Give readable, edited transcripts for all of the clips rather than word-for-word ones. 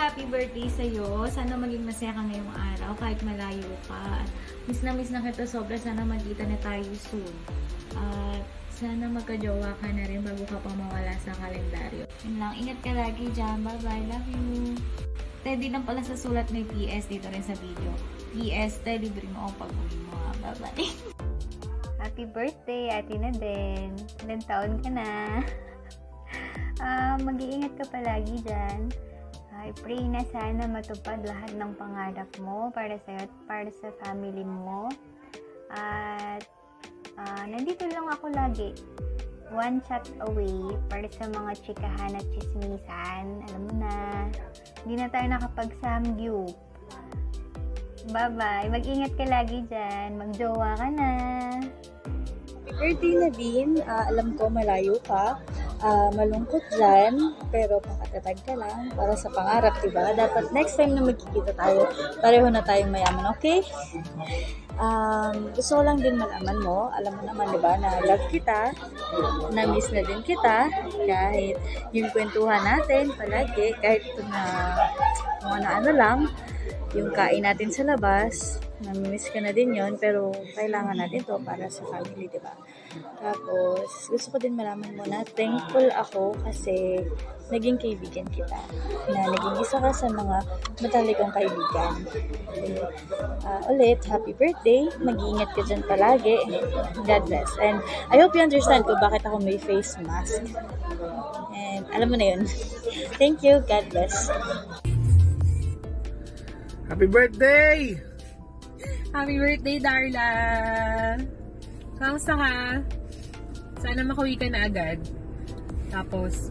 happy birthday sa'yo. Sana maging masaya ka ngayong araw kahit malayo ka. Miss na kita sobra. Sana magkita na tayo soon. At sana magka-jowa ka na rin bago ka pa mawala sa kalendaryo. Yun lang. Ingat ka lagi dyan. Bye-bye. Love you. Teddy lang pala sa sulat may PS dito rin sa video. PS, Teddy, bring mo ako pag-uwi mo. Bye-bye. Happy birthday, Ate Naden. Ilang taon ka na? Mag-iingat ka palagi dyan. I pray na sana matupad lahat ng pangarap mo para sa'yo at para sa family mo. At nandito lang ako lagi. One chat away para sa mga chikahan at chismisan. Alam mo na, hindi na tayo nakapag-samgyup. Bye-bye. Mag-ingat ka lagi dyan. Mag-jowa ka na. Happy birthday, Nadine. Alam ko malayo ka. Malungkot dyan. Pero pakatatag ka lang para sa pangarap, diba? Dapat next time na magkikita tayo, pareho na tayong mayaman, okay? Gusto ko lang din malaman mo. Alam mo naman, diba, na love kita. Na-miss na din kita. Kahit yung kwentuhan natin palagi, kahit na kung ano-ano lang, yung kain natin sa labas, nami-miss ka na din yon, pero kailangan natin to para sa family, diba? Tapos, gusto ko din malaman mo na thankful ako kasi naging kaibigan kita. Na naging isa ka sa mga matalik kong kaibigan. Okay. Ulit, happy birthday. Mag-iingat ka dyan palagi. God bless. And I hope you understand kung bakit ako may face mask. And alam mo na yun. Thank you. God bless. Happy birthday! Happy birthday, Darla! Kamusta ka? Sana makauwi ka na agad. Tapos,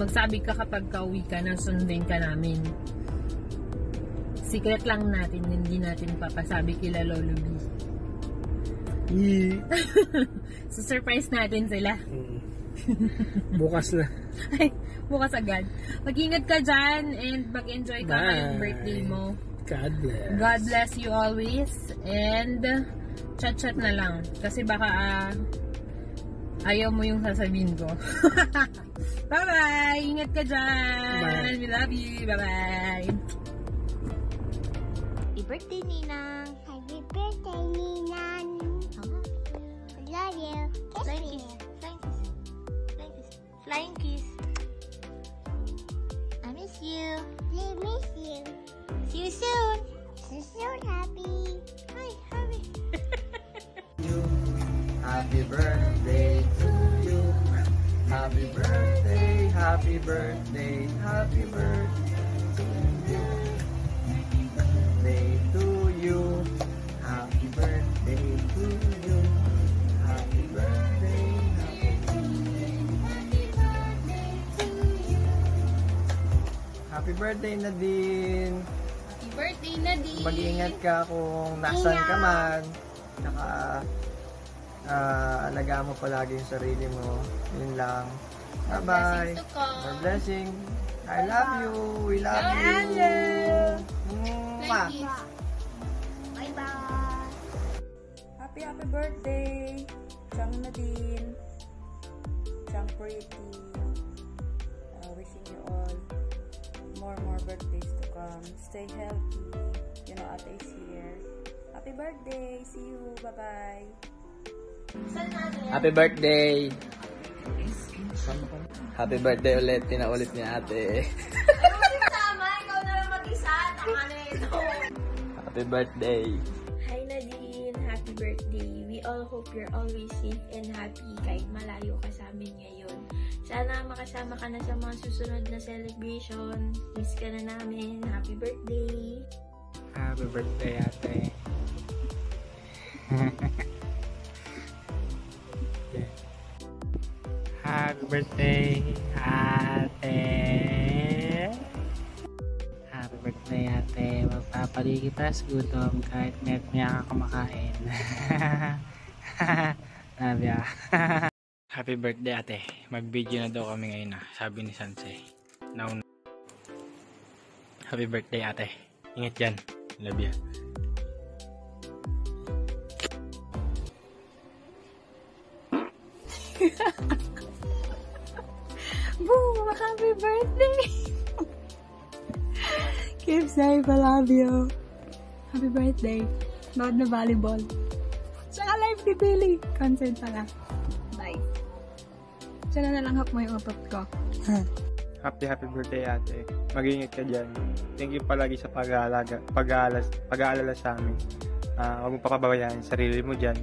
magsabi ka kapag kauwi ka na sundin ka namin. Secret lang natin, hindi natin papasabi kila Lolo B. So, surprise natin sila. Bukas na. Ay, bukas agad. Mag-ingat ka dyan and mag-enjoy ka ngayong birthday mo. God bless. God bless you always. And chat-chat na lang. Kasi baka ayaw mo yung sasabihin ko. Bye-bye! Ingat ka dyan! Bye. We love you! Bye-bye! Happy birthday, Ninang! Happy birthday, Ninang! I love you! Flying kiss! Flying kiss! Flying kiss! I miss you! I miss you! See you soon! See you soon, Happy! Hi, Happy! Happy birthday to you. Happy birthday, happy birthday, happy birthday to you. Birthday to you. Happy birthday to you. Happy birthday, happy birthday to you. Happy birthday, Nadine. Happy birthday, Nadine! Mag-iingat ka kung nasan ka man. Tsaka alagaan mo palagi yung sarili mo. Yun lang. Bye-bye. More blessing. I love you. We love you. Mwah. Bye-bye! Happy birthday, Chang Nadine, Chang Pretty. Wishing you all more birthdays to come. Stay healthy. You know, Ate is here. Happy birthday. See you. Bye-bye. Happy birthday. Happy birthday ulit. Pinaulit niya ate. Tama, ikaw na lang mag-isa. Tama na ito. Happy birthday. Hi Nadine, happy birthday. We all hope you're always safe and happy kahit malayo ka sa amin ngayon. Sana makasama ka na sa mga susunod na celebration. Miss ka na namin. Happy birthday. Happy birthday, ate. Happy birthday, ate. Happy birthday, ate. Magpapali kita sa gutom kahit maya ka kumakain. Love ya. Happy birthday, ate. Mag-video na daw kami ngayon, sabi ni Sansei. Happy birthday, ate. Ingat yan. Love ya. Boom! Happy birthday! Keep safe, I love you. Happy birthday. Nood na volleyball. Tsaka live ni Billy. Concert pala. Bye. Sana na lang hap mo yung utot ko. Happy birthday ate. Mag-ingat ka dyan. Thank you palagi sa pag-aalala sa amin. Huwag mo pakababayaan yung sarili mo dyan.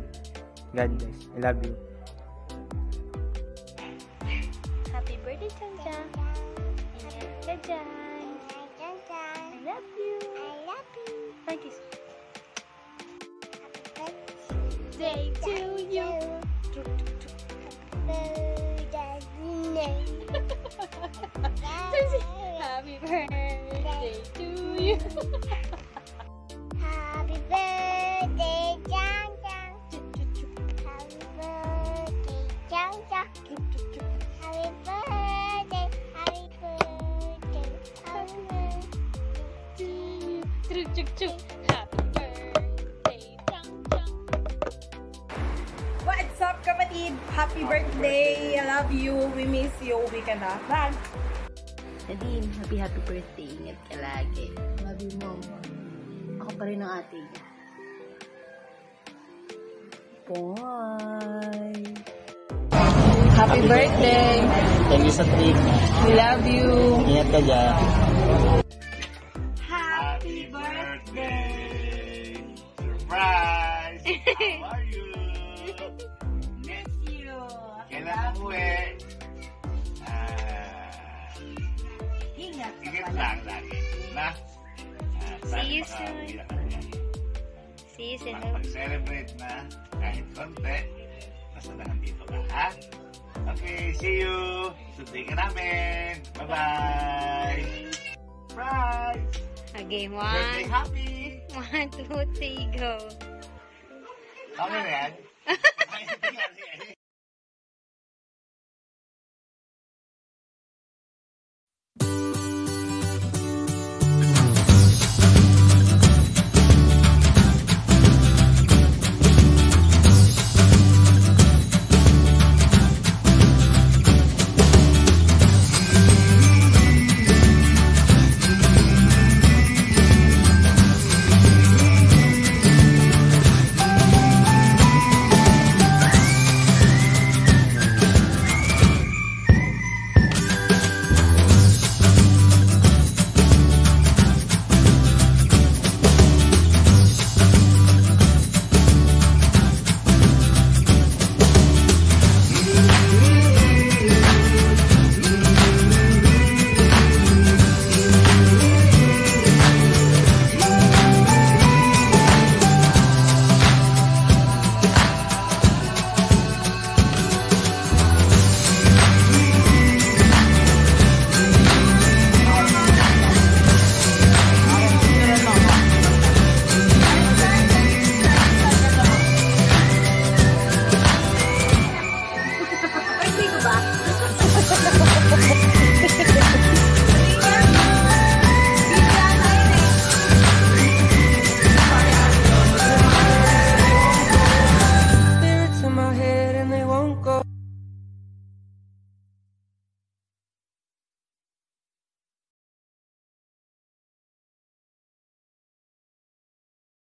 God bless. I love you. Happy birthday, Chanja. Ingat ka dyan. I love you. Thank you. Day to you. Happy birthday to you. Happy birthday, Jang Jang. Happy birthday, Jang Jang. Happy birthday, happy birthday, happy birthday to you. Happy birthday, Chang Chang. What's up, kapatid? Happy birthday! I love you. We miss you. We ka na. Bye! Nadine, happy birthday. Ingat ka lagi. Love you, Mom. Ako pa rin ang ate niya. Bye! Happy birthday! Thank you sa trip. We love you! Ingat ka dyan. Happy birthday! Surprise! How are you? Miss you! Kailan uwi? Ingat ka Ingat pala. lang lagi. Na? See you soon. See you soon. Mag-celebrate na kahit konti. Basta na nandito ka, ha? Okay, see you! Sunday ka namin! Bye-bye! Surprise! Okay, Birthday 1, happy! 2, 3, go. Kami na yan?